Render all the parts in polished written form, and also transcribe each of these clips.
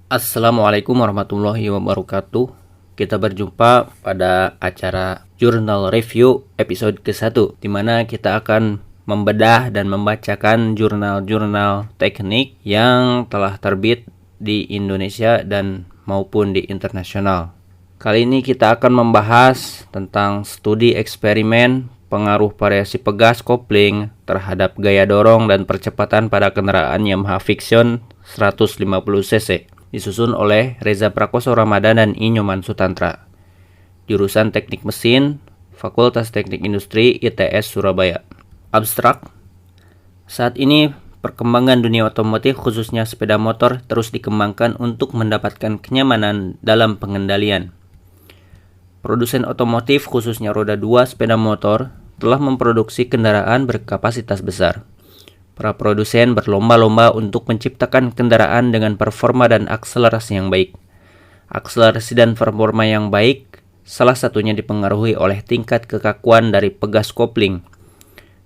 Assalamualaikum warahmatullahi wabarakatuh. Kita berjumpa pada acara Jurnal Review episode ke-1, di mana kita akan membedah dan membacakan jurnal-jurnal teknik yang telah terbit di Indonesia dan maupun di internasional. Kali ini kita akan membahas tentang studi eksperimen pengaruh variasi pegas kopling terhadap gaya dorong dan percepatan pada kendaraan Yamaha Vixion 150 cc. Disusun oleh Reza Prakoso Ramadan dan I. Nyoman Sutantra. Jurusan Teknik Mesin, Fakultas Teknik Industri ITS Surabaya. Abstrak. Saat ini perkembangan dunia otomotif khususnya sepeda motor terus dikembangkan untuk mendapatkan kenyamanan dalam pengendalian. Produsen otomotif khususnya roda 2 sepeda motor telah memproduksi kendaraan berkapasitas besar. Para produsen berlomba-lomba untuk menciptakan kendaraan dengan performa dan akselerasi yang baik. Akselerasi dan performa yang baik salah satunya dipengaruhi oleh tingkat kekakuan dari pegas kopling.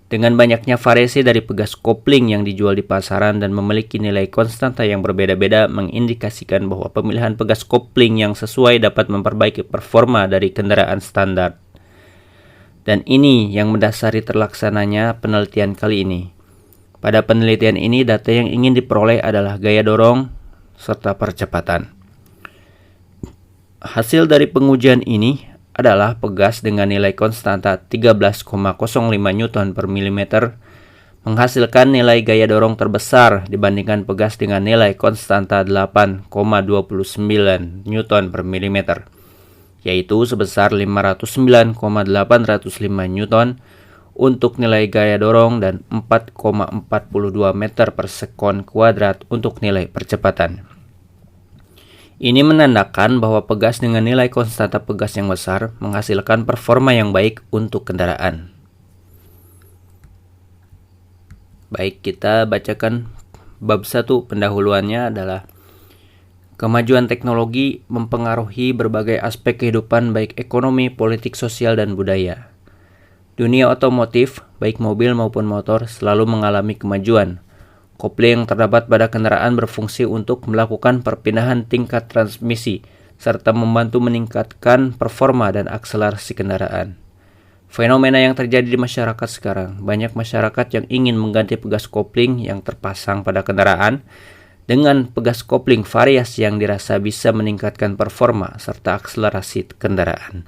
Dengan banyaknya variasi dari pegas kopling yang dijual di pasaran dan memiliki nilai konstanta yang berbeda-beda mengindikasikan bahwa pemilihan pegas kopling yang sesuai dapat memperbaiki performa dari kendaraan standar. Dan ini yang mendasari terlaksananya penelitian kali ini. Pada penelitian ini, data yang ingin diperoleh adalah gaya dorong serta percepatan. Hasil dari pengujian ini adalah pegas dengan nilai konstanta 13,05 Newton per mm menghasilkan nilai gaya dorong terbesar dibandingkan pegas dengan nilai konstanta 8,29 Newton per mm, yaitu sebesar 509,805 Newton untuk nilai gaya dorong dan 4,42 meter per sekon kuadrat untuk nilai percepatan. Ini menandakan bahwa pegas dengan nilai konstanta pegas yang besar menghasilkan performa yang baik untuk kendaraan. Baik, kita bacakan bab 1. Pendahuluannya adalah kemajuan teknologi mempengaruhi berbagai aspek kehidupan baik ekonomi, politik, sosial, dan budaya. Dunia otomotif, baik mobil maupun motor, selalu mengalami kemajuan. Kopling yang terdapat pada kendaraan berfungsi untuk melakukan perpindahan tingkat transmisi, serta membantu meningkatkan performa dan akselerasi kendaraan. Fenomena yang terjadi di masyarakat sekarang, banyak masyarakat yang ingin mengganti pegas kopling yang terpasang pada kendaraan dengan pegas kopling variasi yang dirasa bisa meningkatkan performa serta akselerasi kendaraan.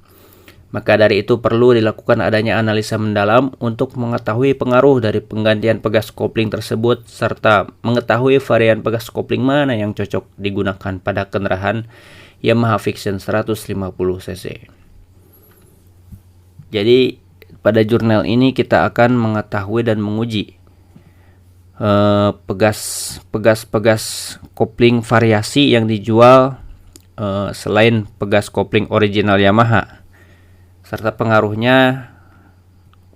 Maka dari itu perlu dilakukan adanya analisa mendalam untuk mengetahui pengaruh dari penggantian pegas kopling tersebut serta mengetahui varian pegas kopling mana yang cocok digunakan pada kendaraan Yamaha Vixion 150 cc. Jadi pada jurnal ini kita akan mengetahui dan menguji pegas kopling variasi yang dijual selain pegas kopling original Yamaha, serta pengaruhnya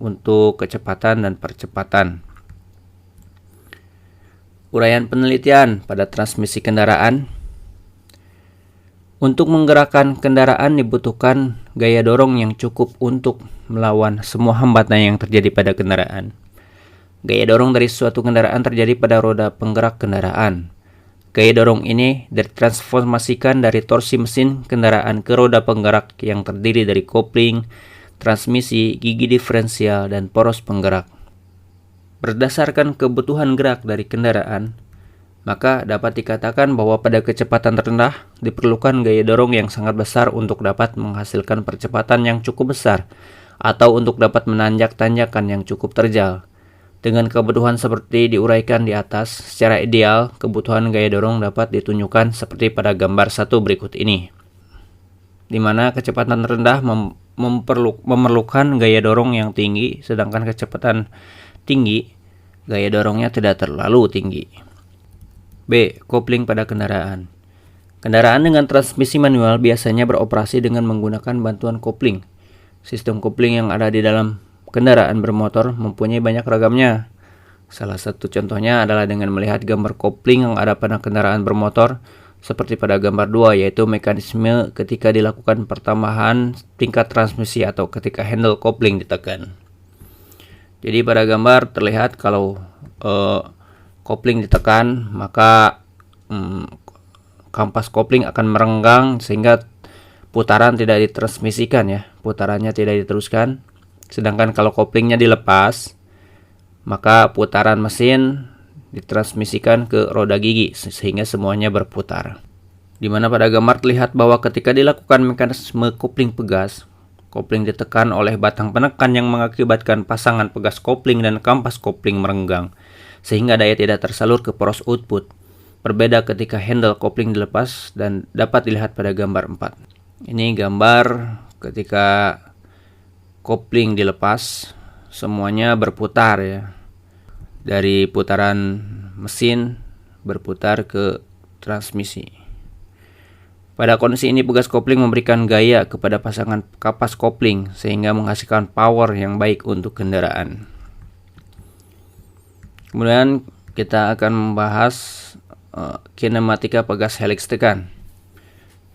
untuk kecepatan dan percepatan. Uraian penelitian pada transmisi kendaraan. Untuk menggerakkan kendaraan dibutuhkan gaya dorong yang cukup untuk melawan semua hambatan yang terjadi pada kendaraan. Gaya dorong dari suatu kendaraan terjadi pada roda penggerak kendaraan. Gaya dorong ini ditransformasikan dari torsi mesin kendaraan ke roda penggerak yang terdiri dari kopling, transmisi, gigi diferensial, dan poros penggerak. Berdasarkan kebutuhan gerak dari kendaraan, maka dapat dikatakan bahwa pada kecepatan terendah diperlukan gaya dorong yang sangat besar untuk dapat menghasilkan percepatan yang cukup besar atau untuk dapat menanjak tanjakan yang cukup terjal. Dengan kebutuhan seperti diuraikan di atas, secara ideal, kebutuhan gaya dorong dapat ditunjukkan seperti pada gambar 1 berikut ini, di mana kecepatan rendah memerlukan gaya dorong yang tinggi, sedangkan kecepatan tinggi, gaya dorongnya tidak terlalu tinggi. B. Kopling pada kendaraan. Kendaraan dengan transmisi manual biasanya beroperasi dengan menggunakan bantuan kopling. Sistem kopling yang ada di dalam kendaraan bermotor mempunyai banyak ragamnya. Salah satu contohnya adalah dengan melihat gambar kopling yang ada pada kendaraan bermotor, seperti pada gambar 2, yaitu mekanisme ketika dilakukan pertambahan tingkat transmisi atau ketika handle kopling ditekan. Jadi pada gambar terlihat kalau kopling ditekan, maka kampas kopling akan merenggang sehingga putaran tidak ditransmisikan ya, putarannya tidak diteruskan. Sedangkan kalau koplingnya dilepas, maka putaran mesin ditransmisikan ke roda gigi sehingga semuanya berputar. Di mana pada gambar terlihat bahwa ketika dilakukan mekanisme kopling pegas, kopling ditekan oleh batang penekan yang mengakibatkan pasangan pegas kopling dan kampas kopling merenggang, sehingga daya tidak tersalur ke poros output. Berbeda ketika handle kopling dilepas dan dapat dilihat pada gambar 4. Ini gambar ketika kopling dilepas, semuanya berputar ya. Dari putaran mesin berputar ke transmisi. Pada kondisi ini pegas kopling memberikan gaya kepada pasangan kapas kopling sehingga menghasilkan power yang baik untuk kendaraan. Kemudian kita akan membahas kinematika pegas helix tekan.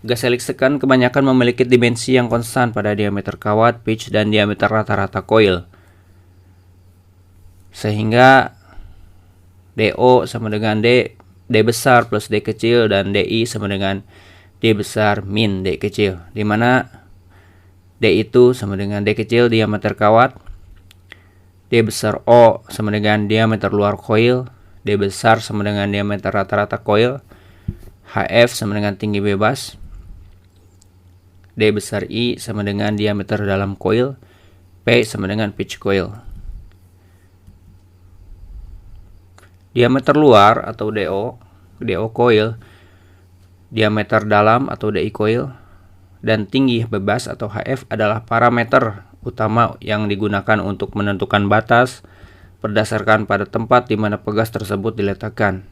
Pegas helix tekan kebanyakan memiliki dimensi yang konstan pada diameter kawat, pitch, dan diameter rata-rata coil. Sehingga DO sama dengan D besar plus D kecil, dan DI sama dengan D besar min D kecil, di mana D itu sama dengan D kecil diameter kawat, D besar O sama dengan diameter luar coil, D besar sama dengan diameter rata-rata coil, HF sama dengan tinggi bebas, D besar I sama dengan diameter dalam coil, P sama dengan pitch coil. Diameter luar atau DO coil, diameter dalam atau DI coil, dan tinggi bebas atau HF adalah parameter utama yang digunakan untuk menentukan batas berdasarkan pada tempat di mana pegas tersebut diletakkan.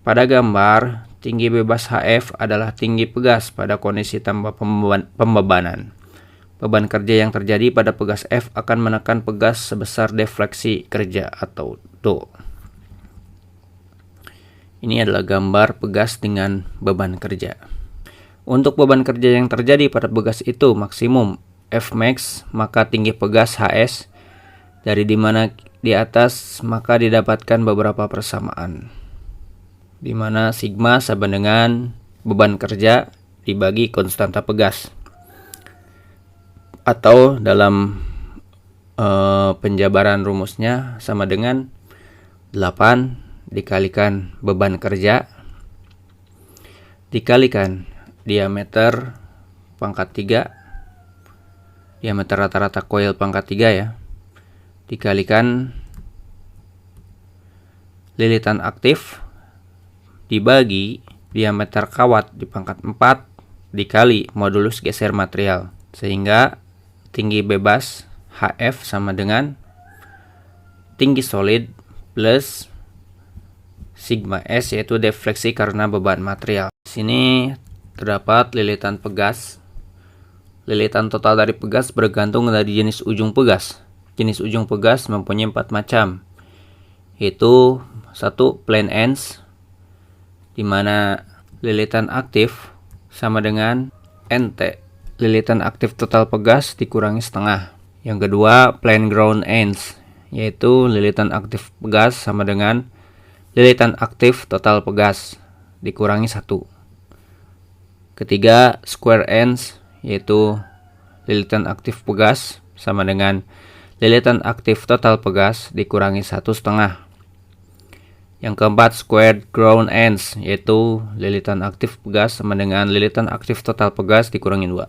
Pada gambar, tinggi bebas HF adalah tinggi pegas pada kondisi tanpa pembebanan. Beban kerja yang terjadi pada pegas F akan menekan pegas sebesar defleksi kerja atau Do. Ini adalah gambar pegas dengan beban kerja. Untuk beban kerja yang terjadi pada pegas itu maksimum Fmax, maka tinggi pegas Hs dari dimana di atas maka didapatkan beberapa persamaan. Di mana sigma sama dengan beban kerja dibagi konstanta pegas. Atau dalam penjabaran rumusnya sama dengan 8 dikalikan beban kerja dikalikan diameter pangkat 3, diameter rata-rata coil pangkat 3 ya, dikalikan lilitan aktif dibagi diameter kawat di pangkat 4 dikali modulus geser material, sehingga tinggi bebas HF sama dengan tinggi solid plus sigma S, yaitu defleksi karena beban material. Di sini terdapat lilitan pegas. Lilitan total dari pegas bergantung dari jenis ujung pegas. Jenis ujung pegas mempunyai 4 macam, yaitu 1 plain ends, di mana lilitan aktif sama dengan NT, lilitan aktif total pegas dikurangi setengah. Yang kedua plain ground ends, yaitu lilitan aktif pegas sama dengan lilitan aktif total pegas dikurangi 1. Ketiga square ends, yaitu lilitan aktif pegas sama dengan lilitan aktif total pegas dikurangi 1,5. Yang keempat squared ground ends, yaitu lilitan aktif pegas sama dengan lilitan aktif total pegas dikurangi 2.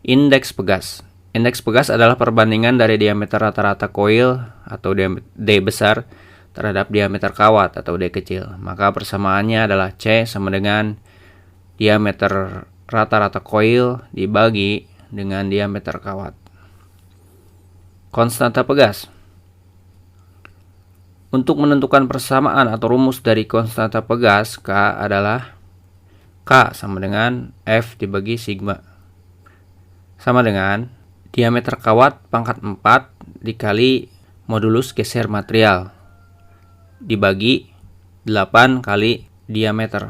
Indeks pegas. Indeks pegas adalah perbandingan dari diameter rata-rata coil atau D besar terhadap diameter kawat atau D kecil. Maka persamaannya adalah C sama dengan diameter rata-rata coil dibagi dengan diameter kawat. Konstanta pegas. Untuk menentukan persamaan atau rumus dari konstanta pegas, K adalah K sama dengan F dibagi sigma, sama dengan diameter kawat pangkat 4 dikali modulus geser material dibagi 8 kali diameter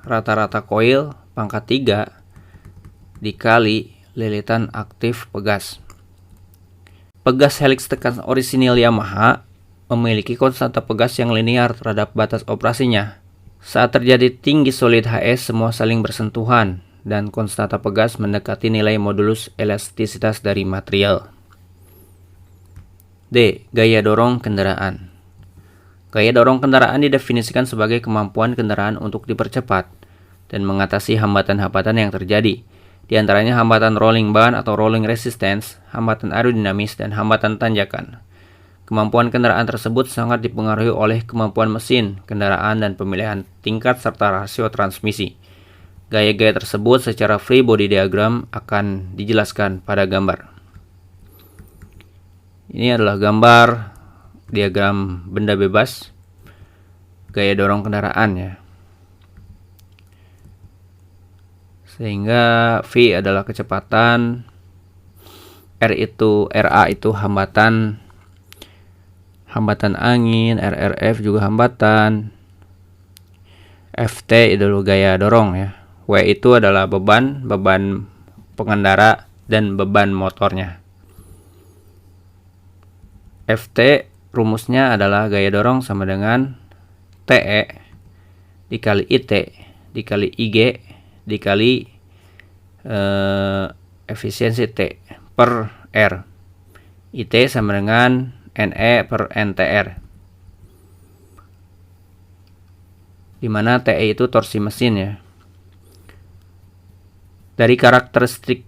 rata-rata coil pangkat 3 dikali lilitan aktif pegas. Pegas helix tekan orisinil Yamaha memiliki konstanta pegas yang linear terhadap batas operasinya, Saat terjadi tinggi solid HS, semua saling bersentuhan dan konstanta pegas mendekati nilai modulus elastisitas dari material. D. Gaya dorong kendaraan. Gaya dorong kendaraan didefinisikan sebagai kemampuan kendaraan untuk dipercepat dan mengatasi hambatan-hambatan yang terjadi. Di antaranya hambatan rolling bar atau rolling resistance, hambatan aerodinamis, dan hambatan tanjakan. Kemampuan kendaraan tersebut sangat dipengaruhi oleh kemampuan mesin, kendaraan, dan pemilihan tingkat serta rasio transmisi. Gaya-gaya tersebut secara free body diagram akan dijelaskan pada gambar. Ini adalah gambar diagram benda bebas gaya dorong kendaraan ya. Sehingga V adalah kecepatan, RA itu hambatan angin, RRF juga hambatan, FT itu gaya dorong ya. W itu adalah beban pengendara dan beban motornya. FT rumusnya adalah gaya dorong sama dengan TE dikali IT dikali IG dikali efisiensi T per R. IT sama dengan NE per NTR, dimana TE itu torsi mesin ya. Dari karakteristik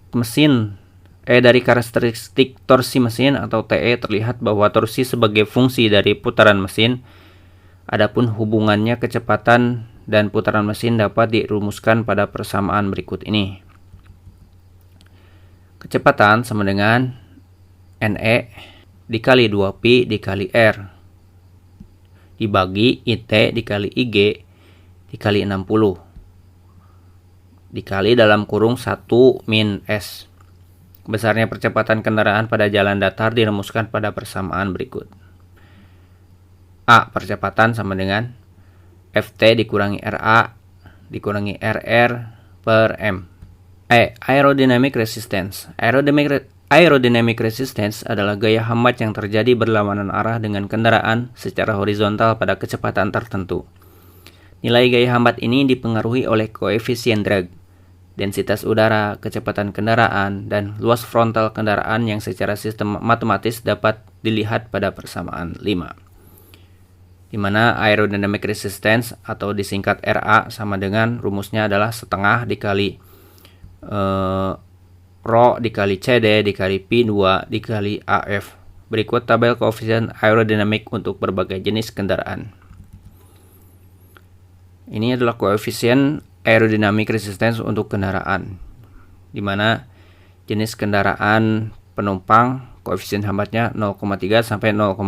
torsi mesin atau TE terlihat bahwa torsi sebagai fungsi dari putaran mesin. Adapun hubungannya kecepatan dan putaran mesin dapat dirumuskan pada persamaan berikut ini. Kecepatan sama dengan NE dikali 2Pi dikali R dibagi IT dikali IG dikali 60 dikali dalam kurung 1 min S. Besarnya percepatan kendaraan pada jalan datar dirumuskan pada persamaan berikut. A. Percepatan sama dengan FT dikurangi RA dikurangi RR per M. E. Aerodynamic resistance. Aerodynamic resistance adalah gaya hambat yang terjadi berlawanan arah dengan kendaraan secara horizontal pada kecepatan tertentu. Nilai gaya hambat ini dipengaruhi oleh koefisien drag, densitas udara, kecepatan kendaraan, dan luas frontal kendaraan yang secara sistem matematis dapat dilihat pada persamaan 5. Di mana aerodynamic resistance atau disingkat RA sama dengan rumusnya adalah setengah dikali Rho dikali CD dikali P2 dikali AF. Berikut tabel koefisien aerodinamik untuk berbagai jenis kendaraan. Ini adalah koefisien aerodynamic resistance untuk kendaraan, di mana jenis kendaraan penumpang koefisien hambatnya 0,3 sampai 0,6.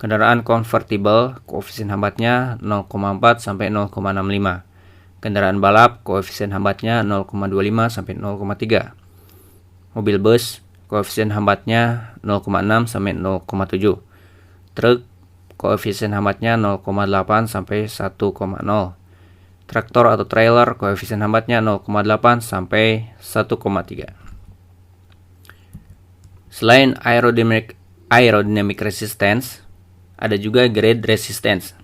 Kendaraan convertible koefisien hambatnya 0,4 sampai 0,65. Kendaraan balap koefisien hambatnya 0,25 sampai 0,3. Mobil bus koefisien hambatnya 0,6 sampai 0,7. Truk koefisien hambatnya 0,8 sampai 1,0. Traktor atau trailer koefisien hambatnya 0,8 sampai 1,3. Selain aerodynamic resistance, ada juga grade resistance,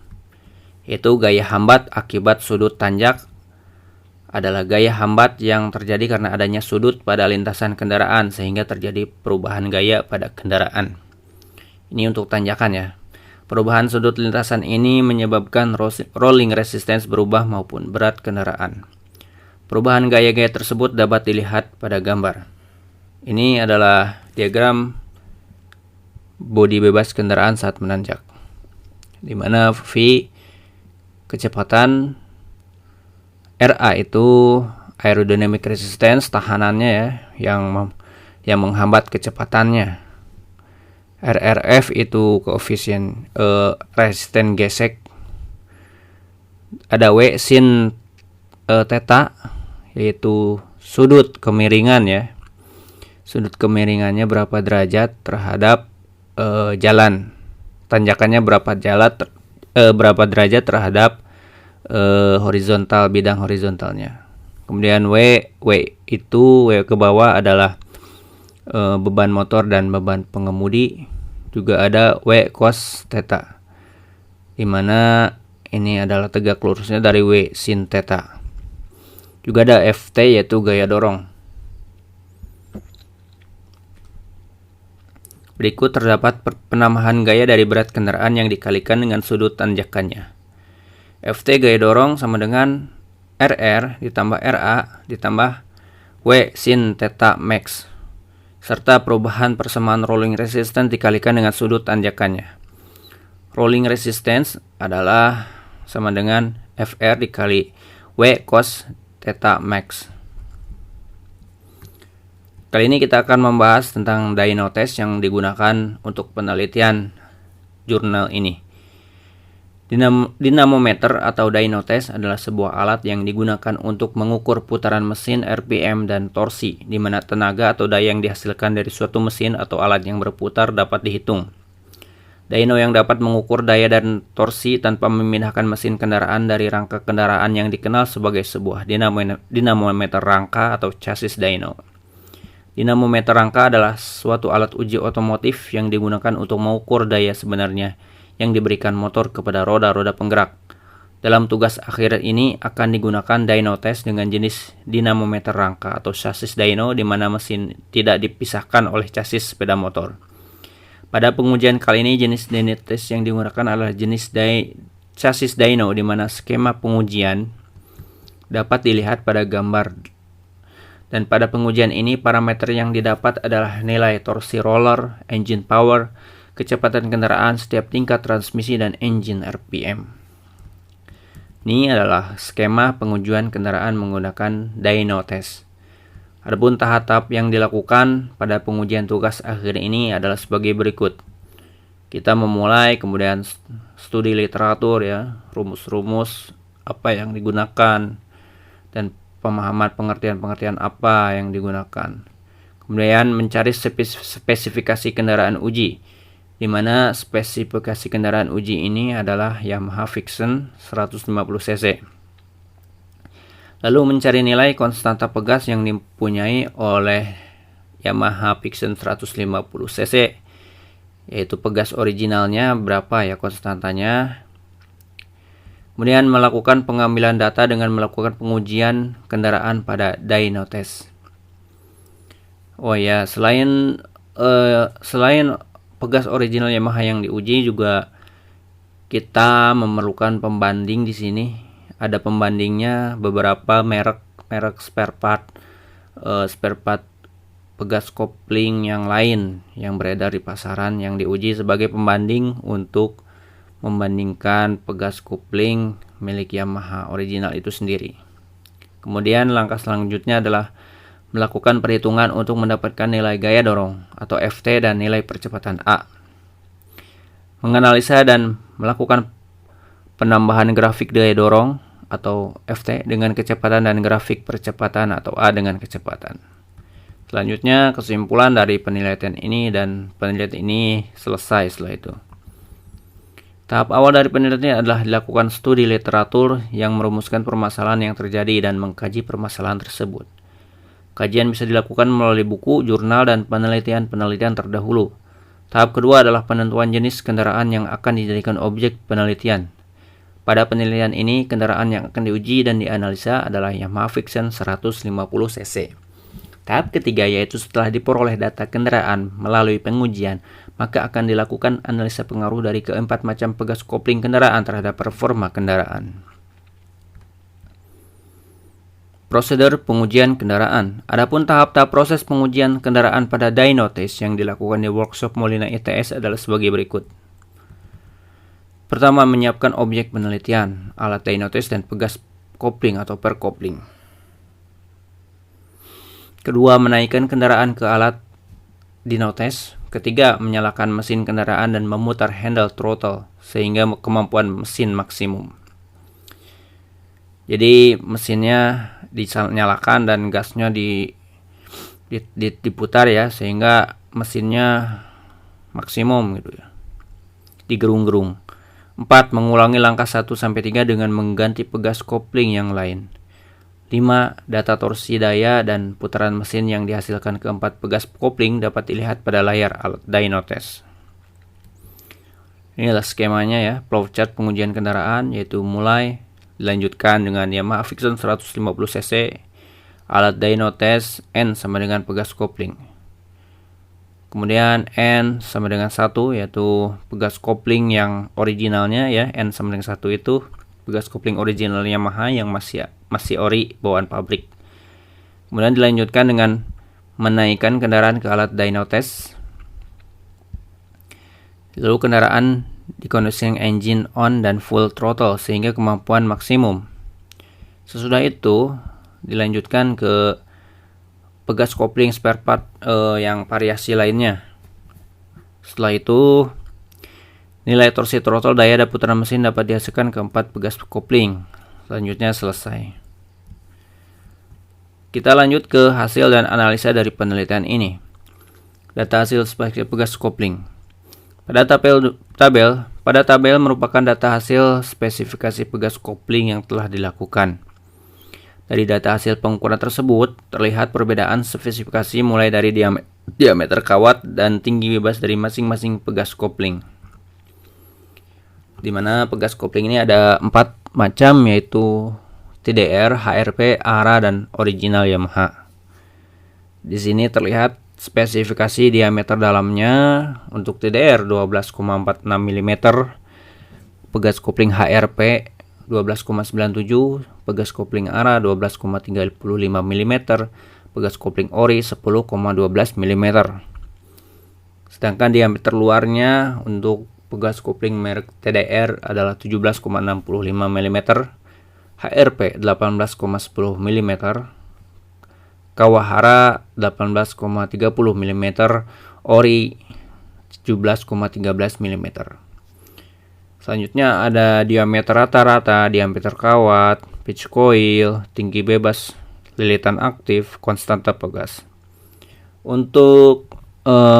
yaitu gaya hambat akibat sudut tanjak. Adalah gaya hambat yang terjadi karena adanya sudut pada lintasan kendaraan sehingga terjadi perubahan gaya pada kendaraan. Ini untuk tanjakan ya. Perubahan sudut lintasan ini menyebabkan rolling resistance berubah maupun berat kendaraan. Perubahan gaya-gaya tersebut dapat dilihat pada gambar. Ini adalah diagram bodi bebas kendaraan saat menanjak, di mana V kecepatan, RA itu aerodynamic resistance tahanannya ya, yang menghambat kecepatannya. RRF itu koefisien resisten gesek. Ada W sin theta, yaitu sudut kemiringan ya. Sudut kemiringannya berapa derajat terhadap jalan. Tanjakannya berapa derajat terhadap horizontal, bidang horizontalnya. Kemudian W ke bawah adalah beban motor dan beban pengemudi. Juga ada W cos theta, di mana ini adalah tegak lurusnya dari W sin theta. Juga ada Ft yaitu gaya dorong. Berikut terdapat penambahan gaya dari berat kendaraan yang dikalikan dengan sudut tanjakannya. Ft gaya dorong sama dengan Rr ditambah Ra ditambah W sin theta max, serta perubahan persamaan rolling resistance dikalikan dengan sudut tanjakannya. Rolling resistance adalah sama dengan Fr dikali W cos theta max. Kali ini kita akan membahas tentang dyno test yang digunakan untuk penelitian jurnal ini. Dinamometer atau dyno test adalah sebuah alat yang digunakan untuk mengukur putaran mesin, RPM, dan torsi, di mana tenaga atau daya yang dihasilkan dari suatu mesin atau alat yang berputar dapat dihitung. Dyno yang dapat mengukur daya dan torsi tanpa memindahkan mesin kendaraan dari rangka kendaraan yang dikenal sebagai sebuah dinamometer rangka atau chassis dyno. Dinamometer rangka adalah suatu alat uji otomotif yang digunakan untuk mengukur daya sebenarnya yang diberikan motor kepada roda-roda penggerak. Dalam tugas akhir ini akan digunakan dyno test dengan jenis dinamometer rangka atau chassis dyno, di mana mesin tidak dipisahkan oleh chassis sepeda motor. Pada pengujian kali ini jenis dyno test yang digunakan adalah jenis chassis dyno, di mana skema pengujian dapat dilihat pada gambar. Dan pada pengujian ini parameter yang didapat adalah nilai torsi roller, engine power, kecepatan kendaraan, setiap tingkat transmisi, dan engine RPM. Ini adalah skema pengujian kendaraan menggunakan dyno test. Adapun tahap-tahap yang dilakukan pada pengujian tugas akhir ini adalah sebagai berikut. Kita memulai, kemudian studi literatur ya, rumus-rumus apa yang digunakan, dan pemahaman pengertian-pengertian apa yang digunakan. Kemudian mencari spesifikasi kendaraan uji, di mana spesifikasi kendaraan uji ini adalah Yamaha Vixion 150cc. Lalu mencari nilai konstanta pegas yang dipunyai oleh Yamaha Vixion 150cc, yaitu pegas originalnya berapa ya konstantanya. Kemudian melakukan pengambilan data dengan melakukan pengujian kendaraan pada dyno test. Oh ya, selain pegas original Yamaha yang diuji, juga kita memerlukan pembanding di sini. Ada pembandingnya beberapa merek spare part pegas kopling yang lain yang beredar di pasaran yang diuji sebagai pembanding untuk membandingkan pegas kopling milik Yamaha original itu sendiri. Kemudian langkah selanjutnya adalah melakukan perhitungan untuk mendapatkan nilai gaya dorong atau Ft dan nilai percepatan A. Menganalisa dan melakukan penambahan grafik daya dorong atau Ft dengan kecepatan dan grafik percepatan atau A dengan kecepatan. Selanjutnya kesimpulan dari penelitian ini, dan penelitian ini selesai setelah itu. Tahap awal dari penelitian adalah dilakukan studi literatur yang merumuskan permasalahan yang terjadi dan mengkaji permasalahan tersebut. Kajian bisa dilakukan melalui buku, jurnal, dan penelitian-penelitian terdahulu. Tahap kedua adalah penentuan jenis kendaraan yang akan dijadikan objek penelitian. Pada penelitian ini, kendaraan yang akan diuji dan dianalisa adalah Yamaha Vixion 150cc. Tahap ketiga yaitu setelah diperoleh data kendaraan melalui pengujian, maka akan dilakukan analisa pengaruh dari keempat macam pegas kopling kendaraan terhadap performa kendaraan. Prosedur pengujian kendaraan. Adapun tahap-tahap proses pengujian kendaraan pada dyno test yang dilakukan di workshop Molina ITS adalah sebagai berikut. Pertama, menyiapkan objek penelitian, alat dyno test dan pegas kopling atau perkopling. Kedua, menaikkan kendaraan ke alat dyno test. Ketiga, menyalakan mesin kendaraan dan memutar handle throttle sehingga kemampuan mesin maksimum. Jadi mesinnya dinyalakan dan gasnya diputar ya, sehingga mesinnya maksimum gitu ya, digerung-gerung. 4. Mengulangi langkah 1-3 dengan mengganti pegas kopling yang lain. 5. Data torsi daya dan putaran mesin yang dihasilkan keempat pegas kopling dapat dilihat pada layar alat dyno test. Inilah skemanya ya, flowchart pengujian kendaraan, yaitu mulai dilanjutkan dengan Yamaha Vixion 150cc, alat dyno test, N sama dengan pegas kopling. Kemudian N sama dengan 1, yaitu pegas kopling yang originalnya ya, N sama dengan 1 itu pegas kopling original Yamaha yang masih ori bawaan pabrik. Kemudian dilanjutkan dengan menaikkan kendaraan ke alat dyno test. Lalu kendaraan dikondisikan engine on dan full throttle sehingga kemampuan maksimum. Sesudah itu dilanjutkan ke pegas kopling spare part yang variasi lainnya. Setelah itu nilai torsi throttle, daya dan putaran mesin dapat dihasilkan ke 4 pegas kopling. Selanjutnya selesai. Kita lanjut ke hasil dan analisa dari penelitian ini. Data hasil sebagai pegas kopling. Pada tabel merupakan data hasil spesifikasi pegas kopling yang telah dilakukan. Dari data hasil pengukuran tersebut, terlihat perbedaan spesifikasi mulai dari diameter kawat dan tinggi bebas dari masing-masing pegas kopling. Di mana pegas kopling ini ada 4 macam, yaitu TDR, HRP, ARA, dan original Yamaha. Di sini terlihat spesifikasi diameter dalamnya untuk TDR 12,46 mm, pegas kopling HRP 12,97, pegas kopling ARA 12,35 mm, pegas kopling ori 10,12 mm. Sedangkan diameter luarnya untuk pegas kopling merek TDR adalah 17,65 mm, HRP 18,10 mm, Kawahara 18,30 mm, ori 17,13 mm. Selanjutnya ada diameter rata-rata, diameter kawat, pitch coil, tinggi bebas, lilitan aktif, konstanta pegas. Untuk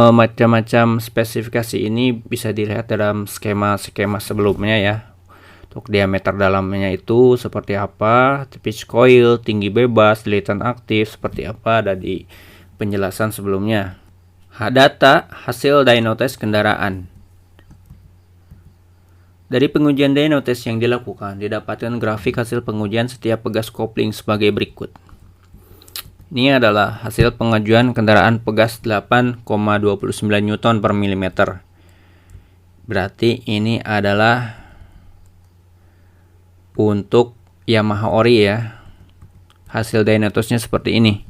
macam-macam spesifikasi ini bisa dilihat dalam skema-skema sebelumnya ya. Untuk diameter dalamnya itu seperti apa, pitch coil, tinggi bebas, lilitan aktif seperti apa, ada di penjelasan sebelumnya. Data hasil dyno test kendaraan. Dari pengujian dyno test yang dilakukan, didapatkan grafik hasil pengujian setiap pegas kopling sebagai berikut. Ini adalah hasil pengajuan kendaraan pegas 8,29 Newton per milimeter. Berarti ini adalah untuk Yamaha ori ya. Hasil dyno testnya seperti ini.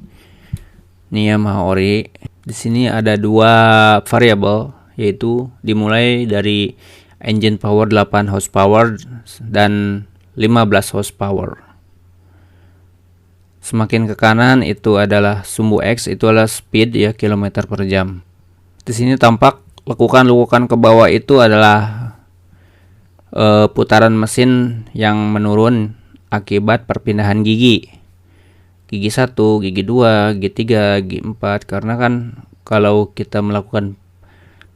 Ini Yamaha ori. Di sini ada 2 variabel, yaitu dimulai dari engine power 8 horsepower dan 15 horsepower. Semakin ke kanan itu adalah sumbu X, itu adalah speed ya, kilometer per jam. Di sini tampak lekukan ke bawah itu adalah putaran mesin yang menurun akibat perpindahan gigi 1, gigi 2, gigi 3, gigi 4. Karena kan kalau kita melakukan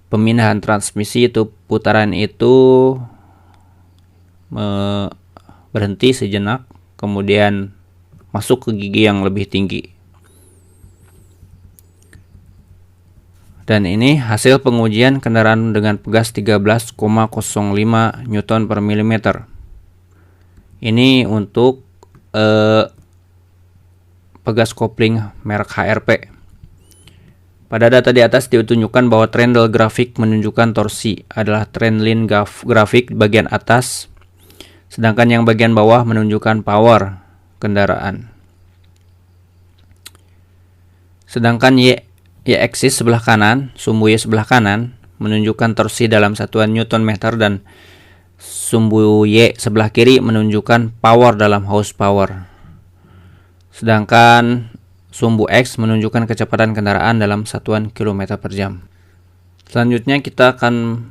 pemindahan transmisi itu putaran itu berhenti sejenak, kemudian masuk ke gigi yang lebih tinggi. Dan ini hasil pengujian kendaraan dengan pegas 13,05 Newton per milimeter. Ini untuk pegas kopling merek HRP. Pada data di atas ditunjukkan bahwa trendle grafik menunjukkan torsi adalah trendline grafik bagian atas, sedangkan yang bagian bawah menunjukkan power kendaraan. Sedangkan Y-axis sebelah kanan, sumbu Y sebelah kanan menunjukkan torsi dalam satuan Newton meter, dan sumbu Y sebelah kiri menunjukkan power dalam horsepower. Sedangkan sumbu X menunjukkan kecepatan kendaraan dalam satuan kilometer per jam. Selanjutnya kita akan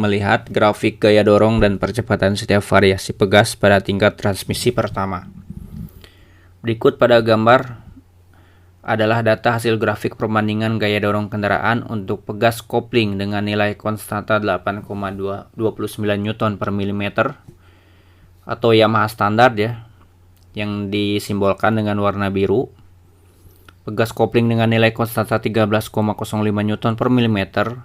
melihat grafik gaya dorong dan percepatan setiap variasi pegas pada tingkat transmisi pertama. Berikut pada gambar adalah data hasil grafik perbandingan gaya dorong kendaraan untuk pegas kopling dengan nilai konstanta 8,29 Newton per milimeter atau Yamaha standar ya, yang disimbolkan dengan warna biru. Pegas kopling dengan nilai konstanta 13,05 Newton per milimeter.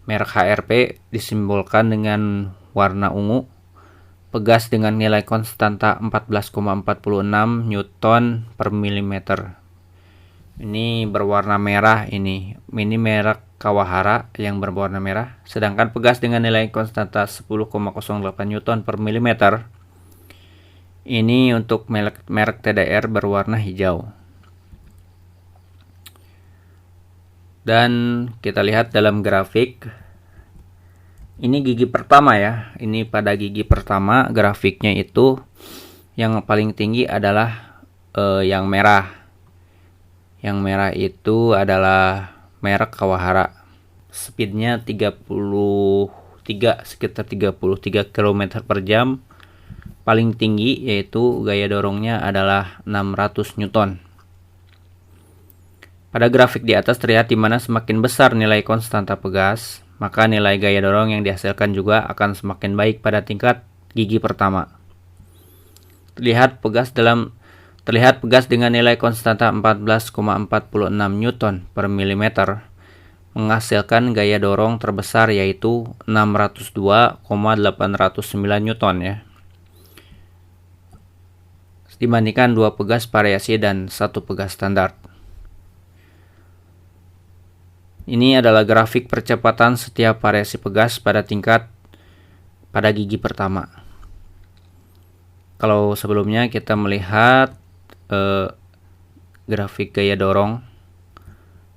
merek HRP disimbolkan dengan warna ungu. Pegas dengan nilai konstanta 14,46 Newton per milimeter. Ini berwarna merah ini. Ini merek Kawahara yang berwarna merah. Sedangkan pegas dengan nilai konstanta 10,08 Newton per milimeter. Ini untuk merek TDR berwarna hijau. Dan kita lihat dalam grafik. Ini gigi pertama ya. Ini pada gigi pertama grafiknya itu yang paling tinggi adalah yang merah. Yang merah itu adalah merek Kawahara. Speednya sekitar 33 km per jam. Paling tinggi yaitu gaya dorongnya adalah 600 Newton. Pada grafik di atas terlihat di mana semakin besar nilai konstanta pegas, maka nilai gaya dorong yang dihasilkan juga akan semakin baik pada tingkat gigi pertama. Terlihat pegas dengan nilai konstanta 14,46 Newton per milimeter menghasilkan gaya dorong terbesar yaitu 602,809 Newton ya. Dibandingkan 2 pegas variasi dan 1 pegas standar. Ini adalah grafik percepatan setiap variasi pegas pada gigi pertama. Kalau sebelumnya kita melihat grafik gaya dorong,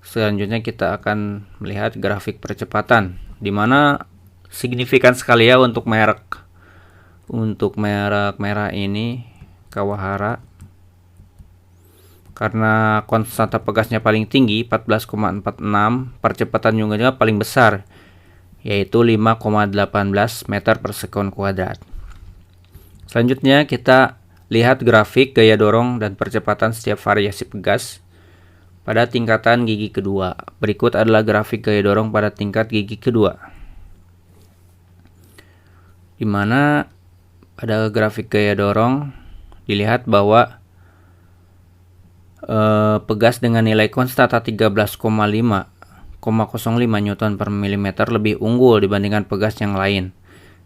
selanjutnya kita akan melihat grafik percepatan, di mana signifikan sekali ya untuk merek merah ini Kawahara. Karena konstanta pegasnya paling tinggi 14,46, percepatan juga paling besar yaitu 5,18 meter per sekon kuadrat. Selanjutnya kita lihat grafik gaya dorong dan percepatan setiap variasi pegas pada tingkatan gigi kedua. Berikut adalah grafik gaya dorong pada tingkat gigi kedua. Di mana pada grafik gaya dorong dilihat bahwa pegas dengan nilai konstanta 13,05 Newton per milimeter lebih unggul dibandingkan pegas yang lain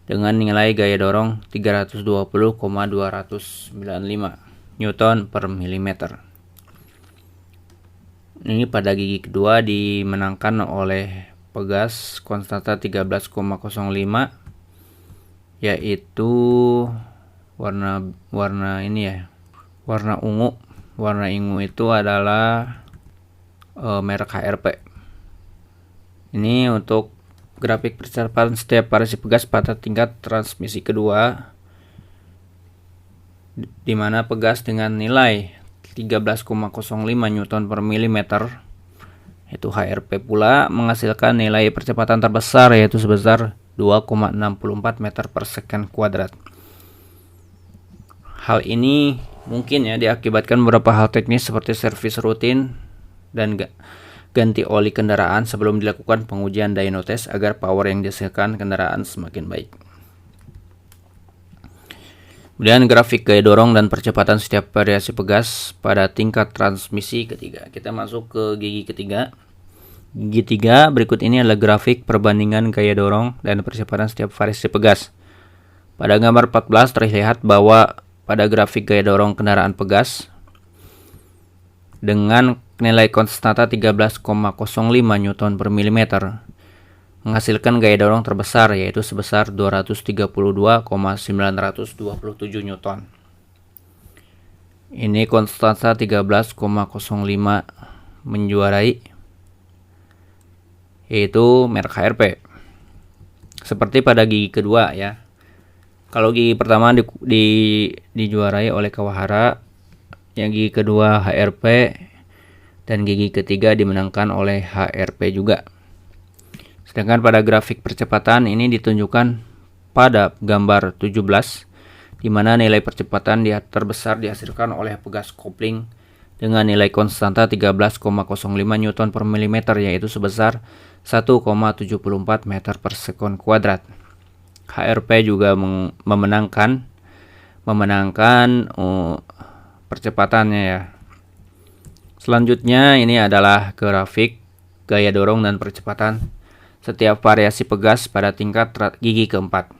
dengan nilai gaya dorong 320,295 Newton per milimeter. Ini pada gigi kedua dimenangkan oleh pegas konstanta 13,05 yaitu warna ungu. Warna ungu itu adalah merek HRP. Ini untuk grafik percepatan setiap variasi pegas pada tingkat transmisi kedua, di mana pegas dengan nilai 13,05 Newton per milimeter, yaitu HRP pula menghasilkan nilai percepatan terbesar yaitu sebesar 2,64 meter per second kuadrat. Hal ini mungkin ya diakibatkan beberapa hal teknis seperti servis rutin dan ganti oli kendaraan sebelum dilakukan pengujian dyno test agar power yang dihasilkan kendaraan semakin baik. Kemudian grafik gaya dorong dan percepatan setiap variasi pegas pada tingkat transmisi ketiga. Kita masuk ke gigi ketiga. Gigi 3 berikut ini adalah grafik perbandingan gaya dorong dan percepatan setiap variasi pegas. Pada gambar 14 terlihat bahwa pada grafik gaya dorong kendaraan pegas dengan nilai konstanta 13,05 Newton per milimeter menghasilkan gaya dorong terbesar yaitu sebesar 232,927 Newton. Ini konstanta 13,05 menjuarai yaitu merek HRP. Seperti pada gigi kedua ya. Kalau gigi pertama dijuarai oleh Kawahara, yang gigi kedua HRP, dan gigi ketiga dimenangkan oleh HRP juga. Sedangkan pada grafik percepatan ini ditunjukkan pada gambar 17, di mana nilai percepatan terbesar dihasilkan oleh pegas kopling dengan nilai konstanta 13,05 Newton per milimeter yaitu sebesar 1,74 meter per sekon kuadrat. HRP juga memenangkan percepatannya ya. Selanjutnya ini adalah grafik gaya dorong dan percepatan setiap variasi pegas pada tingkat gigi keempat.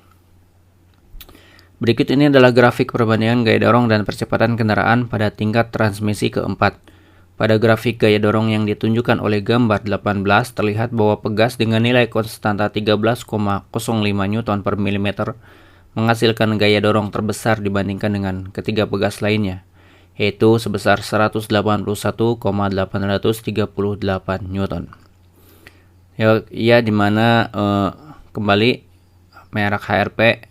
Berikut ini adalah grafik perbandingan gaya dorong dan percepatan kendaraan pada tingkat transmisi keempat. Pada grafik gaya dorong yang ditunjukkan oleh gambar 18 terlihat bahwa pegas dengan nilai konstanta 13,05 Newton per mm menghasilkan gaya dorong terbesar dibandingkan dengan ketiga pegas lainnya, yaitu sebesar 181,838 Newton. Ya dimana kembali merek HRP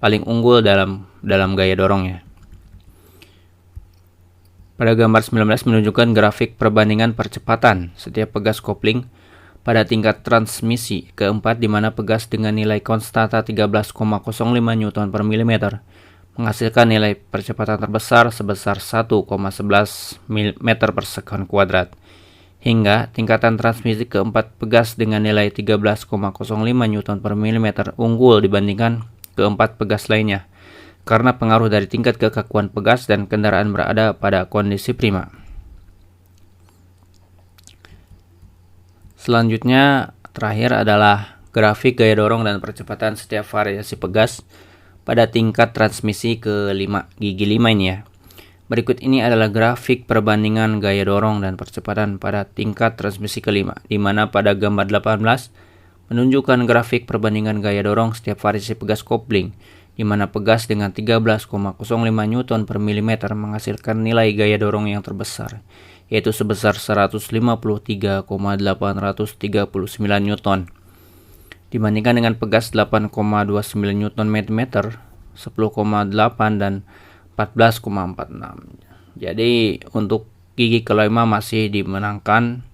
paling unggul dalam gaya dorongnya. Pada gambar 19 menunjukkan grafik perbandingan percepatan setiap pegas kopling pada tingkat transmisi keempat di mana pegas dengan nilai konstanta 13,05 Newton per mm menghasilkan nilai percepatan terbesar sebesar 1,11 meter per sekon kuadrat. Hingga tingkatan transmisi keempat pegas dengan nilai 13,05 Newton per mm unggul dibandingkan keempat pegas lainnya, karena pengaruh dari tingkat kekakuan pegas dan kendaraan berada pada kondisi prima. Selanjutnya, terakhir adalah grafik gaya dorong dan percepatan setiap variasi pegas pada tingkat transmisi ke-5, gigi 5 ini ya. Berikut ini adalah grafik perbandingan gaya dorong dan percepatan pada tingkat transmisi ke-5, di mana pada gambar 18 menunjukkan grafik perbandingan gaya dorong setiap variasi pegas kopling, di mana pegas dengan 13,05 Newton per mm menghasilkan nilai gaya dorong yang terbesar, yaitu sebesar 153,839 Newton, dibandingkan dengan pegas 8,29 Newton mm, 10,8 dan 14,46. Jadi untuk gigi kelima masih dimenangkan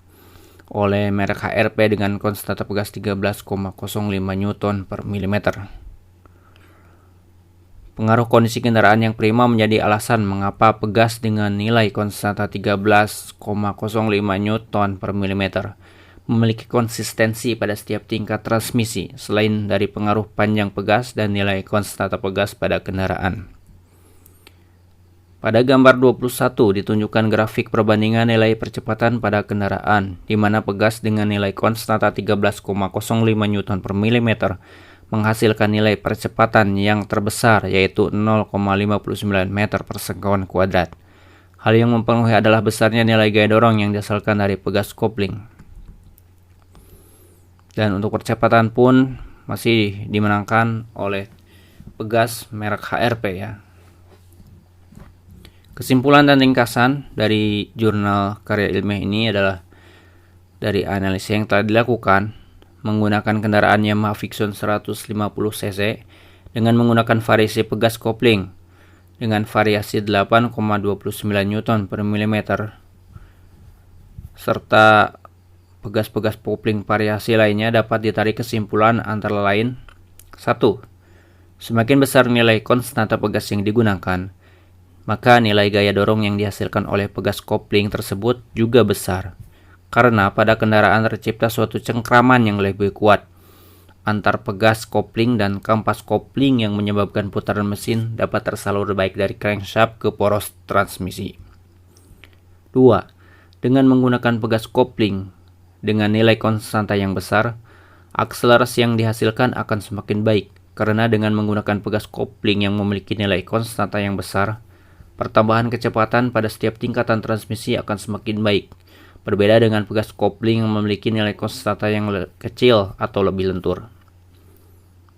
oleh merek HRP dengan konstanta pegas 13,05 Newton per mm. Pengaruh kondisi kendaraan yang prima menjadi alasan mengapa pegas dengan nilai konstanta 13,05 Newton per mm memiliki konsistensi pada setiap tingkat transmisi selain dari pengaruh panjang pegas dan nilai konstanta pegas pada kendaraan. Pada gambar 21 ditunjukkan grafik perbandingan nilai percepatan pada kendaraan, di mana pegas dengan nilai konstanta 13,05 Newton per mm menghasilkan nilai percepatan yang terbesar, yaitu 0,59 meter per sekon kuadrat. Hal yang mempengaruhi adalah besarnya nilai gaya dorong yang dihasilkan dari pegas kopling. Dan untuk percepatan pun masih dimenangkan oleh pegas merek HRP ya. Kesimpulan dan ringkasan dari jurnal karya ilmiah ini adalah dari analisis yang telah dilakukan menggunakan kendaraan Yamaha Vixion 150 cc dengan menggunakan variasi pegas kopling dengan variasi 8,29 Newton per mm serta pegas-pegas kopling variasi lainnya, dapat ditarik kesimpulan antara lain: 1. Semakin besar nilai konstanta pegas yang digunakan, maka nilai gaya dorong yang dihasilkan oleh pegas kopling tersebut juga besar. Karena pada kendaraan tercipta suatu cengkraman yang lebih kuat antar pegas kopling dan kampas kopling yang menyebabkan putaran mesin dapat tersalur baik dari crankshaft ke poros transmisi. 2. Dengan menggunakan pegas kopling dengan nilai konstanta yang besar, akselerasi yang dihasilkan akan semakin baik. Karena dengan menggunakan pegas kopling yang memiliki nilai konstanta yang besar, pertambahan kecepatan pada setiap tingkatan transmisi akan semakin baik. Berbeda dengan pegas kopling yang memiliki nilai konstanta yang kecil atau lebih lentur.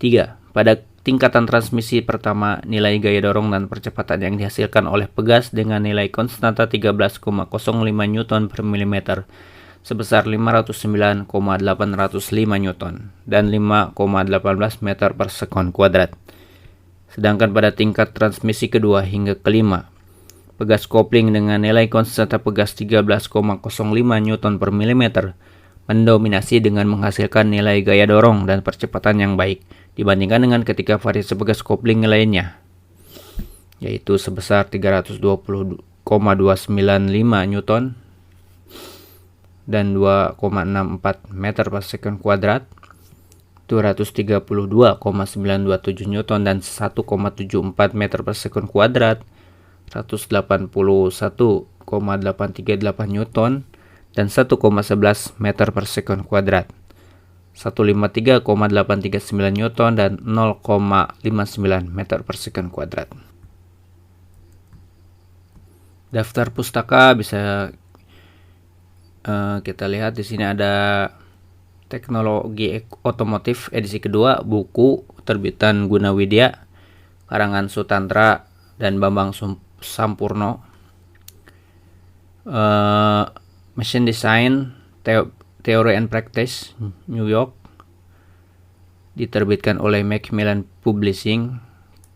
3. Pada tingkatan transmisi pertama, nilai gaya dorong dan percepatan yang dihasilkan oleh pegas dengan nilai konstanta 13,05 Newton per mm sebesar 509,805 Newton dan 5,18 meter per sekon kuadrat. Sedangkan pada tingkat transmisi kedua hingga kelima, pegas kopling dengan nilai konstanta pegas 13,05 Newton per mm mendominasi dengan menghasilkan nilai gaya dorong dan percepatan yang baik dibandingkan dengan ketika variasi pegas kopling lainnya, yaitu sebesar 320,295 Newton dan 2,64 meter per sekon kuadrat, 232,927 Newton dan 1,74 meter per sekon kuadrat, 181,838 Newton dan 1,11 meter per sekon kuadrat. 153,839 Newton dan 0,59 meter per second kuadrat. Daftar pustaka bisa kita lihat di sini ada Teknologi Otomotif edisi kedua, buku terbitan Gunawidya, karangan Sutantra dan Bambang Sampurno. Machine Design, Theory and Practice, New York, diterbitkan oleh Macmillan Publishing,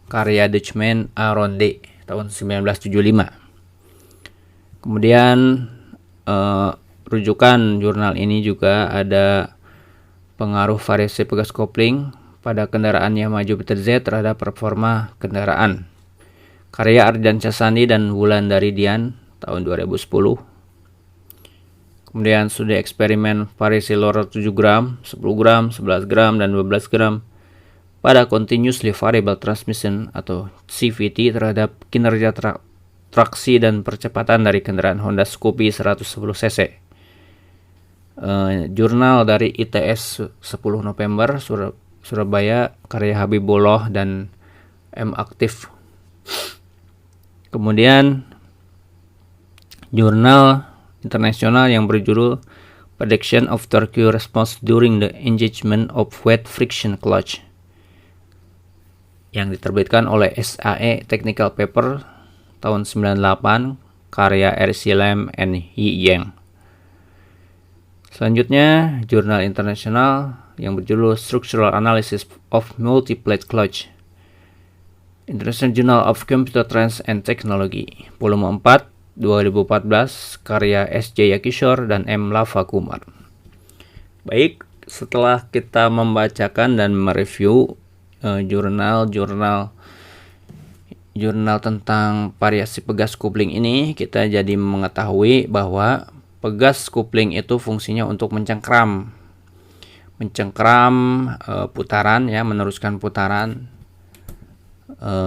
karya Dutchman Aaron D. tahun 1975. Kemudian rujukan jurnal ini juga ada pengaruh variasi pegas kopling pada kendaraan Yamaha Jupiter Z terhadap performa kendaraan, karya Ardiansyah Sandi dan Wulandari Dian tahun 2010. Kemudian studi eksperimen variasi loader 7 gram, 10 gram, 11 gram, dan 12 gram pada Continuously Variable Transmission atau CVT terhadap kinerja traksi dan percepatan dari kendaraan Honda Scoopy 110 cc. Jurnal dari ITS 10 November Surabaya, karya Habibullah dan M. Aktif. Kemudian jurnal internasional yang berjudul Prediction of Torque Response During the Engagement of Wet Friction Clutch yang diterbitkan oleh SAE Technical Paper tahun 98, karya R.C. Lam and Yi Yang. Selanjutnya, jurnal internasional yang berjudul Structural Analysis of Multi-Plate Clutch, International Journal of Computer Science and Technology, volume 4, 2014, karya S.J. Yakishore dan M. Lava Kumar. Baik, setelah kita membacakan dan mereview jurnal tentang variasi pegas kopling ini, kita jadi mengetahui bahwa pegas kopling itu fungsinya untuk mencengkram putaran, ya, meneruskan putaran,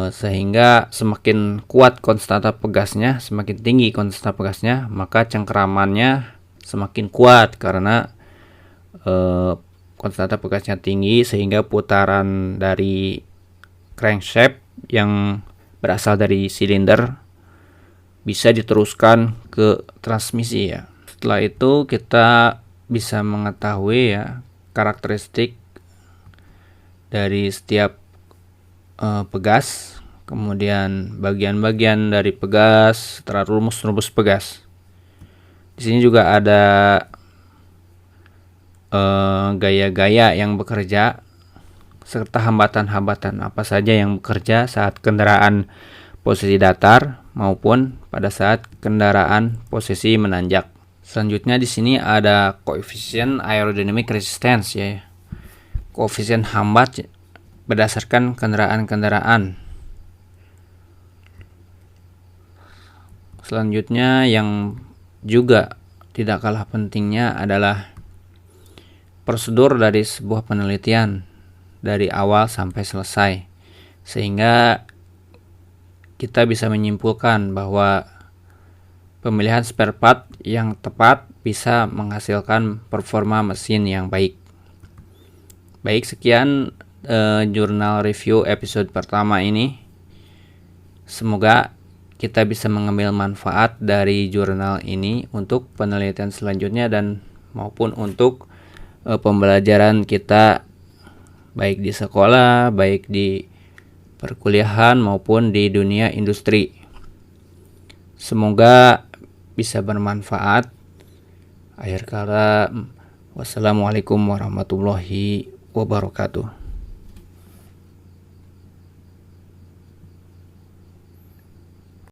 sehingga semakin kuat konstanta pegasnya, semakin tinggi konstanta pegasnya, maka cengkramannya semakin kuat karena konstanta pegasnya tinggi, sehingga putaran dari crankshaft yang berasal dari silinder bisa diteruskan ke transmisi, ya. Setelah itu kita bisa mengetahui, ya, karakteristik dari setiap pegas, kemudian bagian-bagian dari pegas, rumus-rumus pegas. Di sini juga ada gaya-gaya yang bekerja serta hambatan-hambatan apa saja yang bekerja saat kendaraan posisi datar maupun pada saat kendaraan posisi menanjak. Selanjutnya di sini ada koefisien aerodynamic resistance, ya. Koefisien hambat berdasarkan kendaraan-kendaraan. Selanjutnya yang juga tidak kalah pentingnya adalah prosedur dari sebuah penelitian dari awal sampai selesai, sehingga kita bisa menyimpulkan bahwa pemilihan spare part yang tepat bisa menghasilkan performa mesin yang baik. Baik, sekian jurnal review episode pertama ini. Semoga kita bisa mengambil manfaat dari jurnal ini untuk penelitian selanjutnya dan maupun untuk pembelajaran kita baik di sekolah, baik di perkuliahan maupun di dunia industri. Semoga bisa bermanfaat. Akhir kata, wassalamualaikum warahmatullahi wabarakatuh.